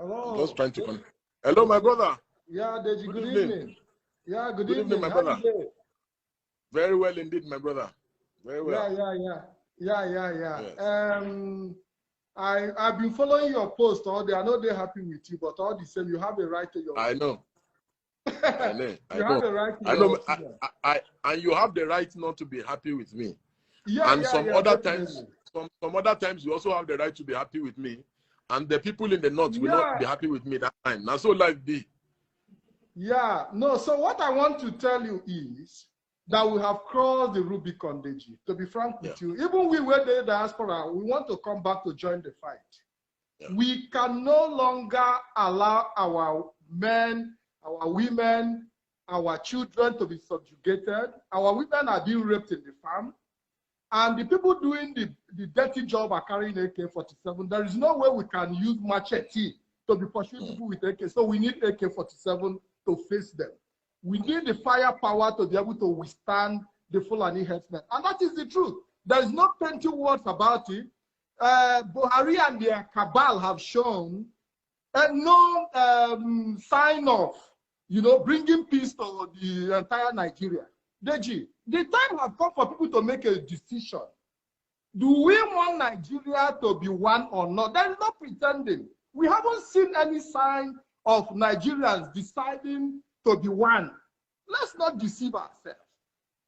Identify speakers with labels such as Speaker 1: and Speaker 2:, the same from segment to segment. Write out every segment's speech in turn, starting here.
Speaker 1: Hello.
Speaker 2: I'm just trying to connect. Hello, my brother.
Speaker 1: Yeah, Deji, good evening. Yeah, good
Speaker 2: evening, my brother. Very well indeed, my brother. Very well.
Speaker 1: Yeah. I've been following your post all day. I know they're happy with you, but all the same, you have a right to your
Speaker 2: I know. I know.
Speaker 1: You have a right to
Speaker 2: I
Speaker 1: your
Speaker 2: know.
Speaker 1: opinion.
Speaker 2: And you have the right not to be happy with me. Some other times you also have the right to be happy with me. And the people in the north will not be happy with me that time. Now so life be.
Speaker 1: Yeah, no, so what I want to tell you is that we have crossed the Rubicon, Deji. To be frank with you, even we were the diaspora, we want to come back to join the fight. We can no longer allow our men, our women, our children to be subjugated. Our women are being raped in the farm. And the people doing the dirty job are carrying AK-47. There is no way we can use machete to be pursuing people with AK. So we need AK-47 to face them. We need the firepower to be able to withstand the Fulani herdsmen. And that is the truth. There is no plenty words about it. Buhari and their cabal have shown no sign of, bringing peace to the entire Nigeria. Deji, the time has come for people to make a decision. Do we want Nigeria to be one or not? There is no pretending. We haven't seen any sign of Nigerians deciding to be one. Let's not deceive ourselves.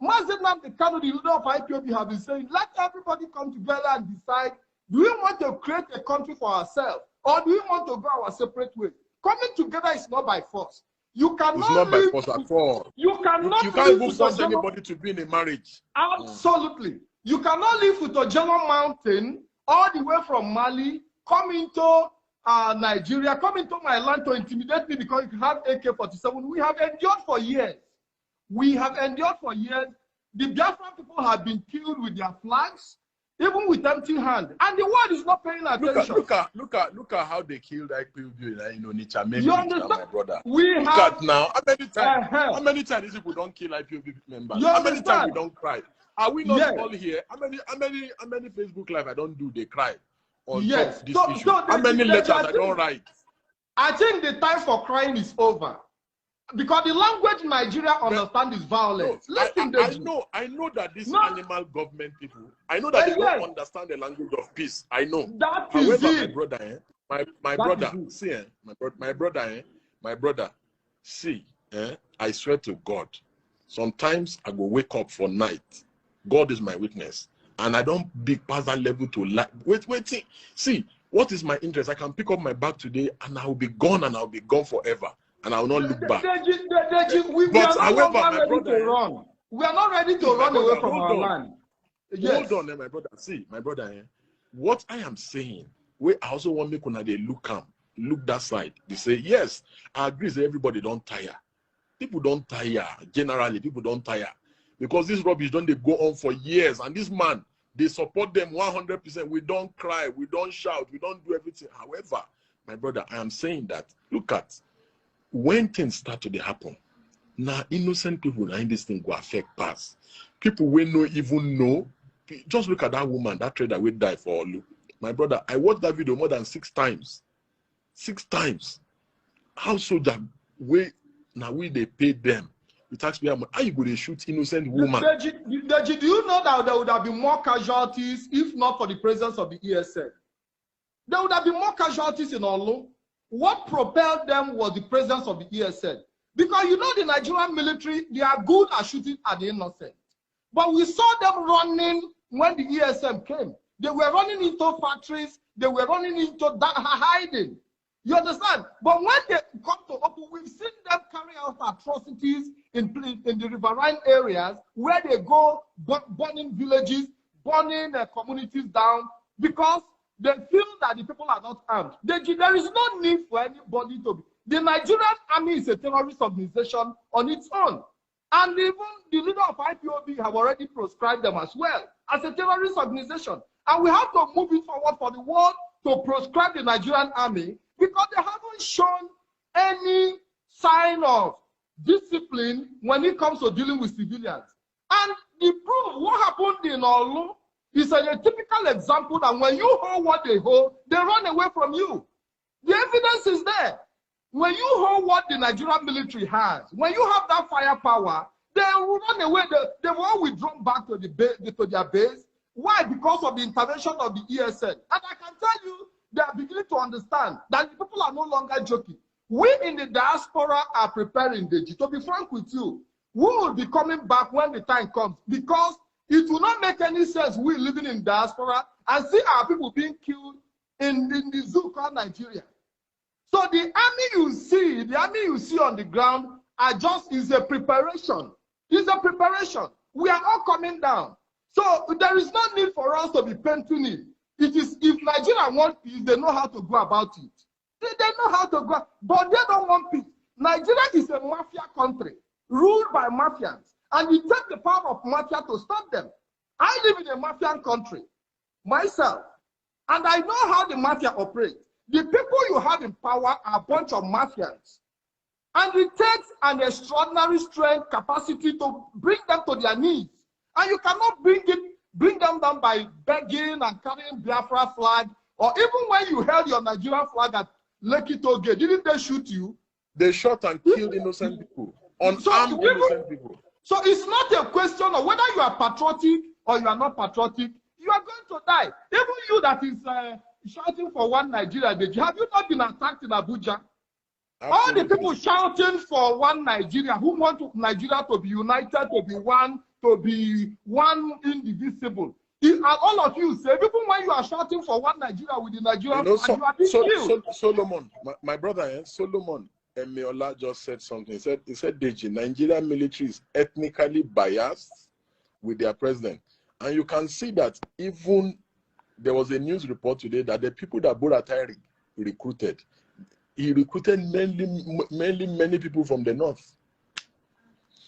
Speaker 1: Mazen Nnamdi Kanu, the leader of IPOB, have been saying, let everybody come together and decide, do we want to create a country for ourselves, or do we want to go our separate way? Coming together is not by force. You cannot
Speaker 2: it's not by force at all.
Speaker 1: You cannot
Speaker 2: you can't even force anybody to be in a marriage.
Speaker 1: Absolutely. You cannot leave Futojelo Mountain all the way from Mali, come into Nigeria, come into my land to intimidate me because you have AK-47. We have endured for years. The Biafra people have been killed with their flags, even with empty hand, and the world is not paying attention.
Speaker 2: Look at how they killed IPOB,
Speaker 1: You understand,
Speaker 2: my brother.
Speaker 1: Look
Speaker 2: at now, how many times these people don't kill IPOB members? How many times we don't cry? Are we not all here? How many Facebook live I don't do? They cry on top of this issue. How many letters I don't write?
Speaker 1: I think the time for crying is over. Because the language Nigeria understand is violence.
Speaker 2: No, I know that these animal government people, I know that they don't understand the language of peace. I know. However, my brother, see, I swear to God, sometimes I go wake up for night. God is my witness. And I don't big past that level to lie. Wait, see, what is my interest? I can pick up my bag today and I will be gone and I'll be gone forever. And I will not look back.
Speaker 1: We are not ready to run away from our land.
Speaker 2: Hold on, my brother. See, my brother, what I am saying, I also want me to look that side. They say, yes, I agree that everybody don't tire. People don't tire. Generally, people don't tire. Because this rubbish don't they go on for years. And this man, they support them 100%. We don't cry. We don't shout. We don't do everything. However, my brother, I am saying that, look at, when things start to happen, now innocent people in this thing go affect pass. People will not even know. Just look at that woman, that trader will die for Olu. My brother, I watched that video more than 6 times. 6 times. How soldier we they pay them? The taxpayer, how you go to shoot innocent woman?
Speaker 1: Deji, do you know that there would have been more casualties if not for the presence of the ESN? There would have been more casualties in Olu. What propelled them was the presence of the ESN. Because the Nigerian military, they are good at shooting at the innocent. But we saw them running when the ESM came. They were running into factories. They were running into hiding. You understand? But when they come to open, we've seen them carry out atrocities in the riverine areas where they go burning villages, burning communities down because they feel that the people are not armed. There is no need for anybody to be. The Nigerian army is a terrorist organization on its own. And even the leader of IPOB have already proscribed them as well as a terrorist organization. And we have to move it forward for the world to proscribe the Nigerian army because they haven't shown any sign of discipline when it comes to dealing with civilians. And the proof, what happened in Olu, is a typical example that when you hold what they hold, they run away from you. They evidence is there. When you hold what the Nigerian military has, when you have that firepower, they will run away. They will all withdraw back to their base. Why? Because of the intervention of the ESN. And I can tell you, they are beginning to understand that the people are no longer joking. We in the diaspora are preparing, Deji. To be frank with you, we will be coming back when the time comes, because it will not make any sense we living in diaspora and see our people being killed in the zoo called Nigeria. So the army you see on the ground is a preparation. It's a preparation. We are all coming down. So there is no need for us to be painting it. It is, if Nigeria wants peace, they know how to go about it. They know how to go, but they don't want peace. Nigeria is a mafia country ruled by mafians, and you take the power of mafia to stop them. I live in a mafian country myself, and I know how the mafia operates. The people you have in power are a bunch of mafians. And it takes an extraordinary strength, capacity to bring them to their knees. And you cannot bring them down by begging and carrying Biafra flag. Or even when you held your Nigerian flag at Lekki Toll Gate, didn't they shoot you?
Speaker 2: They shot and killed innocent people. Unarmed innocent people.
Speaker 1: So it's not a question of whether you are patriotic or you are not patriotic. You are going to die. Even you that is shouting for one Nigeria, have you not been attacked in Abuja? Absolutely. All the people shouting for one Nigeria, who want Nigeria to be united, to be one indivisible. And all of you say, even when you are shouting for one Nigeria with the Nigerian flag, you are being killed.
Speaker 2: Solomon, my brother, Solomon Emiola just said something. He said, Deji, Nigerian military is ethnically biased with their president. And you can see that even there was a news report today that the people that Buratai recruited, he recruited mainly many people from the north.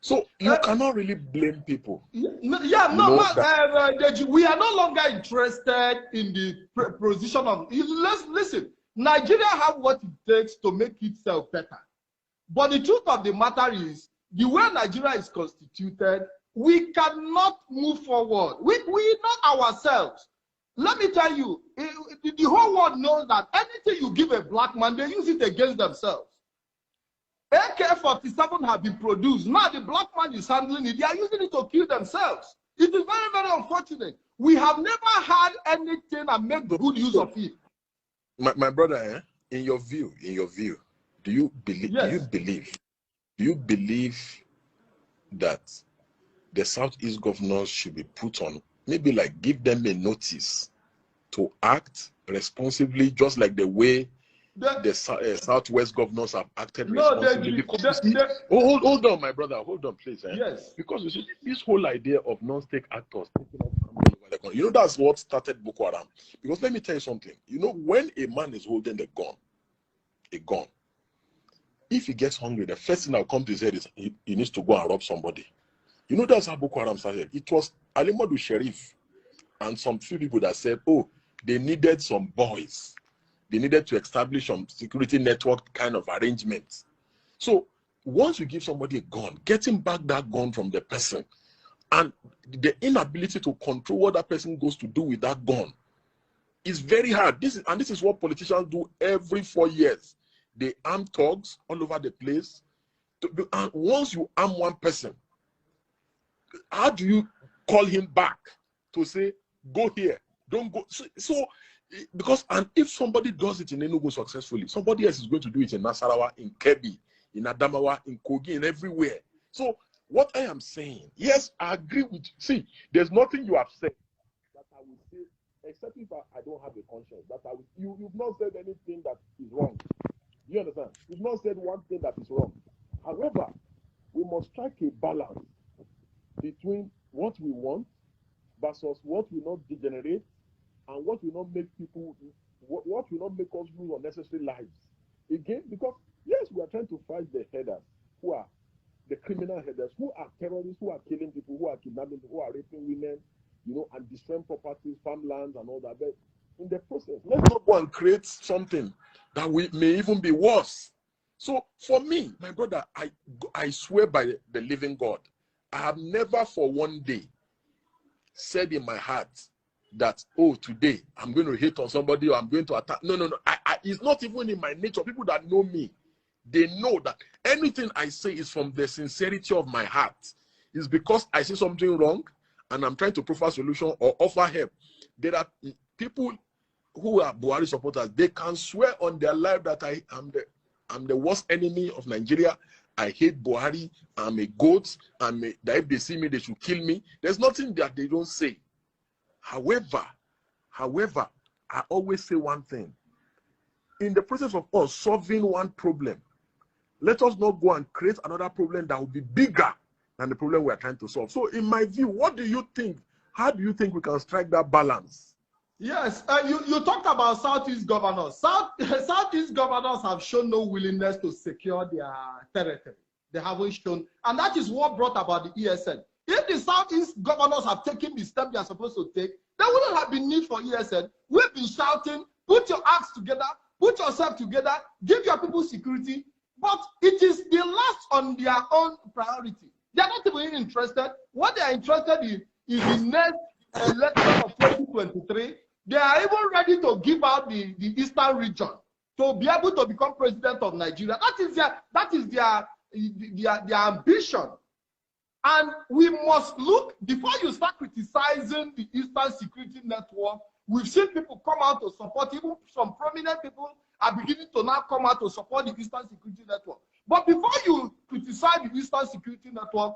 Speaker 2: So you cannot really blame people.
Speaker 1: Deji, we are no longer interested in the position of. Listen, Nigeria have what it takes to make itself better. But the truth of the matter is, the way Nigeria is constituted, we cannot move forward. We know ourselves. Let me tell you, the whole world knows that anything you give a black man, they use it against themselves. AK-47 have been produced. Now the black man is handling it. They are using it to kill themselves. It is very, very unfortunate. We have never had anything and made good use of it.
Speaker 2: My brother, in your view, do you believe?
Speaker 1: Yes.
Speaker 2: Do you believe that the Southeast governors should be put on, maybe like give them a notice to act responsibly, just like the way the Southwest governors have acted responsibly? Hold on, my brother, hold on, please.
Speaker 1: Yes.
Speaker 2: Because you see, this whole idea of non-state actors, you know, that's what started Boko Haram. Because let me tell you something. You know, when a man is holding a gun, if he gets hungry, the first thing that will come to his head is he needs to go and rob somebody. You know, that's how Boko Haram started. It was Alimadu Sheriff and some few people that said, oh, they needed some boys. They needed to establish some security network kind of arrangements. So once you give somebody a gun, getting back that gun from the person and the inability to control what that person goes to do with that gun is very hard. This is what politicians do every 4 years. They arm thugs all over the place. And once you arm one person, how do you call him back to say, go here, don't go? So because, and if somebody does it in Enugu successfully, somebody else is going to do it in Nasarawa, in Kebbi, in Adamawa, in Kogi, and everywhere. So what I am saying, yes, I agree with you. See, there's nothing you have said that I will say, except if I don't have a conscience, that you've not said anything that is wrong. Do you understand? You've not said one thing that is wrong. However, we must strike a balance between what we want versus what will not degenerate and what will not make people, what will not make us lose unnecessary lives. Again, because yes, we are trying to fight the headers, who are the criminal headers, who are terrorists, who are killing people, who are kidnapping people, who are raping women, you know, and destroying properties, farmlands, and all that. But in the process, let's not go and create something that may even be worse. So for me, my brother, I swear by the living God, I have never for one day said in my heart that, oh, today I'm going to hate on somebody or I'm going to attack. No. it's not even in my nature. People that know me, they know that anything I say is from the sincerity of my heart. It's because I see something wrong and I'm trying to provide a solution or offer help. There are people who are Buhari supporters, they can swear on their life that I'm the worst enemy of Nigeria. I hate Buhari. I'm a goat. That if they see me, they should kill me. There's nothing that they don't say. However, I always say one thing. In the process of us solving one problem, let us not go and create another problem that will be bigger than the problem we are trying to solve. So in my view, what do you think? How do you think we can strike that balance?
Speaker 1: Yes, you talked about Southeast governors. Southeast governors have shown no willingness to secure their territory. They haven't shown, and that is what brought about the ESN. If the Southeast governors have taken the step they are supposed to take, there wouldn't have been need for ESN. We've been shouting, put your acts together, put yourself together, give your people security, but it is the last on their own priority. They are not even interested. What they are interested in is the next election of 2023. They are even ready to give out the Eastern region to be able to become president of Nigeria. That is their ambition. And we must look, before you start criticizing the Eastern Security Network, we've seen people come out to support, even some prominent people are beginning to now come out to support the Eastern Security Network. But before you criticize the Eastern Security Network,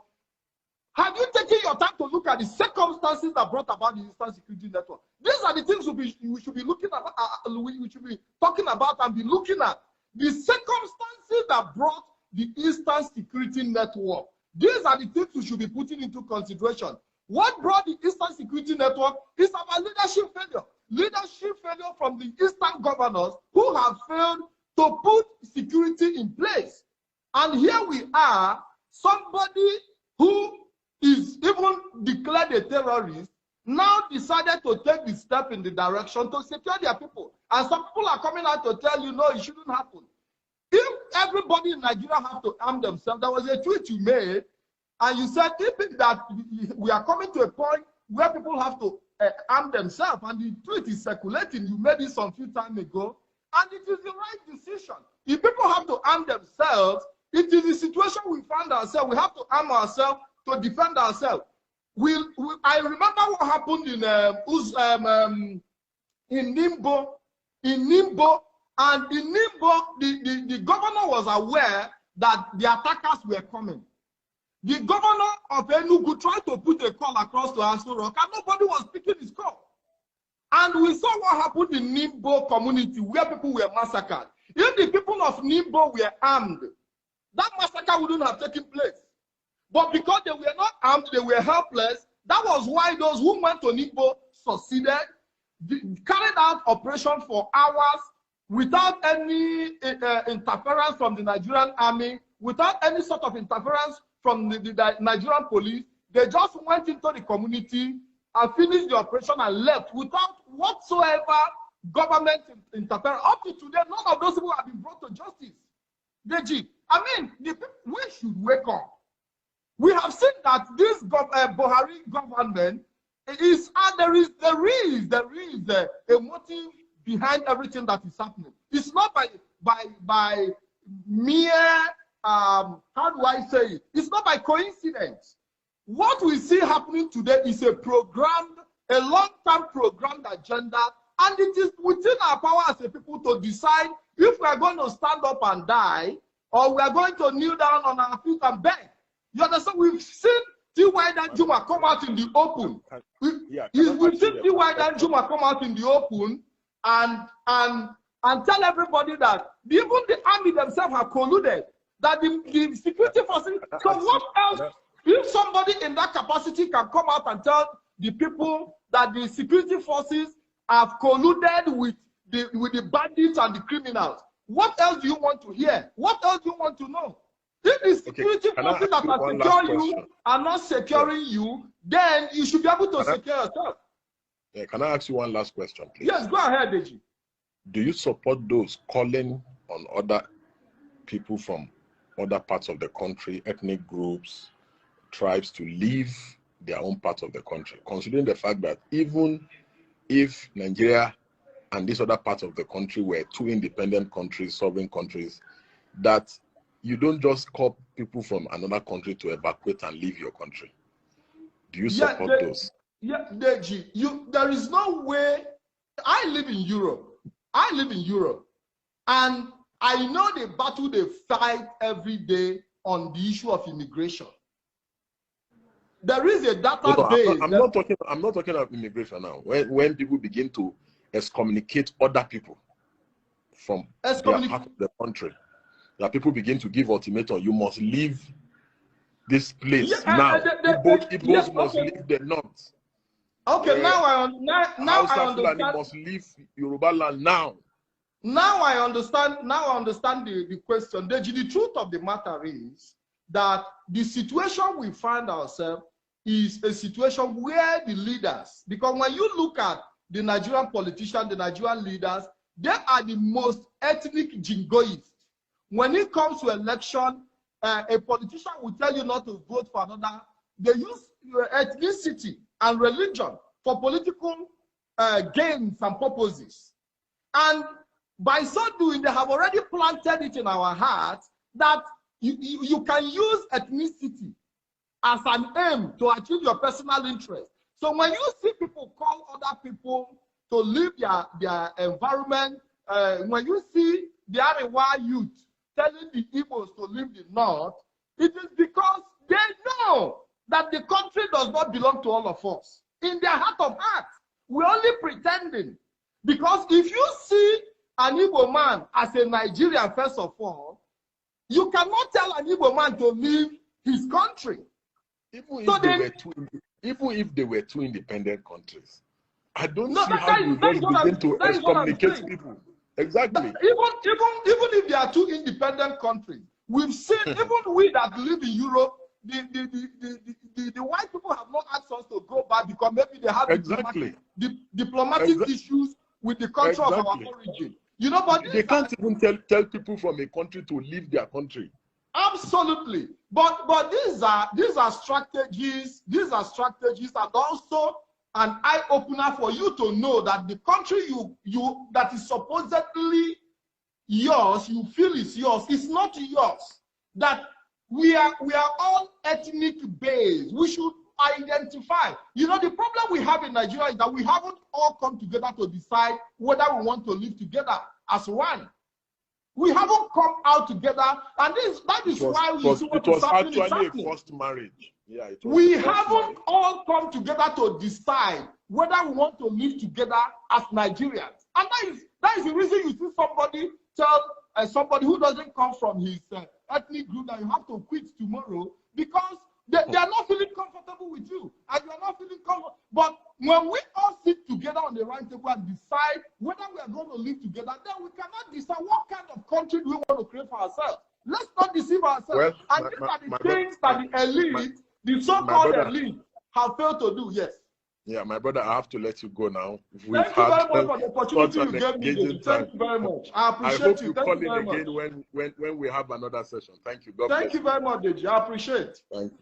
Speaker 1: have you taken your time to look at the circumstances that brought about the Eastern Security Network? These are the things we should be looking at, we should be talking about and be looking at. The circumstances that brought the Eastern Security Network. These are the things we should be putting into consideration. What brought the Eastern Security Network is about leadership failure. Leadership failure from the Eastern governors who have failed to put security in place. And here we are, somebody who is even declared a terrorist, now decided to take the step in the direction to secure their people. And some people are coming out to tell you, no, it shouldn't happen. If everybody in Nigeria have to arm themselves, there was a tweet you made, and you said if that we are coming to a point where people have to arm themselves, and the tweet is circulating. You made it some few time ago, and it is the right decision. If people have to arm themselves, it is the situation we find ourselves. We have to arm ourselves to defend ourselves. I remember what happened in Nimbo. And in Nimbo, the governor was aware that the attackers were coming. The governor of Enugu tried to put a call across to Aso Rock, and nobody was picking his call. And we saw what happened in Nimbo community, where people were massacred. If the people of Nimbo were armed, that massacre wouldn't have taken place. But because they were not armed, they were helpless. That was why those who went to Nimbo succeeded, carried out operation for hours without any interference from the Nigerian army, without any sort of interference from the Nigerian police. They just went into the community and finished the operation and left without whatsoever government interference. Up to today, none of those people have been brought to justice. Deji, I mean, we should wake up. We have seen that this Buhari government is, there is a motive behind everything that is happening. It's not by mere how do I say it? It's not by coincidence. What we see happening today is a long-term programmed agenda, and it is within our power as a people to decide if we are going to stand up and die or we are going to kneel down on our feet and beg. You understand? We've seen T.Y. Danjuma come out in the open. We've seen T.Y. Danjuma come out in the open and tell everybody that even the army themselves have colluded, that the security forces. So what else? If somebody in that capacity can come out and tell the people that the security forces have colluded with the bandits and the criminals, what else do you want to hear? What else do you want to know? If the security forces that are securing you are not securing you, then you should be able to secure yourself.
Speaker 2: Yeah, can I ask you one last question, please?
Speaker 1: Yes, go ahead, Deji.
Speaker 2: Do you support those calling on other people from other parts of the country, ethnic groups, tribes, to leave their own part of the country, considering the fact that even if Nigeria and this other part of the country were two independent countries, sovereign countries, that you don't just call people from another country to evacuate and leave your country. Do you support those?
Speaker 1: Yeah, Deji, there is no way. I live in Europe. And I know the battle they fight every day on the issue of immigration. There is a database.
Speaker 2: I'm not talking about immigration now. When people begin to excommunicate other people from their part of the country, that people begin to give ultimatum, you must leave this place now. Igbos must leave the north.
Speaker 1: Okay, now I understand.
Speaker 2: Must leave Yoruba land now.
Speaker 1: Now I understand the question. The truth of the matter is that the situation we find ourselves is a situation where the leaders, because when you look at the Nigerian politicians, the Nigerian leaders, they are the most ethnic jingoists. When it comes to election, a politician will tell you not to vote for another. They use ethnicity and religion for political gains and purposes. And by so doing, they have already planted it in our hearts that you can use ethnicity as an aim to achieve your personal interest. So when you see people call other people to leave their environment, when you see the Arewa youth telling the Igbos to leave the north, it is because they know that the country does not belong to all of us. In their heart of hearts, we're only pretending. Because if you see an Igbo man as a Nigerian, first of all, you cannot tell an Igbo man to leave his country.
Speaker 2: Even if they were two independent countries, I don't see how you begin to excommunicate people. Exactly.
Speaker 1: Even if they are two independent countries, we've seen even we that live in Europe, the white people have not asked us to go back because maybe they have diplomatic issues with the country of our origin. You know, but
Speaker 2: they can't even tell people from a country to leave their country.
Speaker 1: Absolutely, but these are strategies. These are strategies, and also an eye opener for you to know that the country you that is supposedly yours, you feel is yours, is not yours. That we are all ethnic based. We should identify. You know, the problem we have in Nigeria is that we haven't all come together to decide whether we want to live together as one. We haven't come out together, and that is why we see what is happening.
Speaker 2: It was actually a forced marriage. Yeah,
Speaker 1: we haven't all come together to decide whether we want to live together as Nigerians, and that is the reason you see somebody tell somebody who doesn't come from his ethnic group that you have to quit tomorrow because they are not feeling comfortable with you, and you are not feeling comfortable. But when we all sit together on the round table and decide whether we are going to live together, then we cannot decide what kind of country do we want to create for ourselves. Let's not deceive ourselves. Well, and these are the things that the elite, the so-called elite, have failed to do. Yes.
Speaker 2: Yeah, my brother, I have to let you go now.
Speaker 1: Thank you very much for the opportunity you gave me. Thank you very much. I appreciate you.
Speaker 2: I hope you call in again when we have another session. Thank you. God
Speaker 1: bless you. Thank you very much, Deji. I appreciate it.
Speaker 2: Thank you.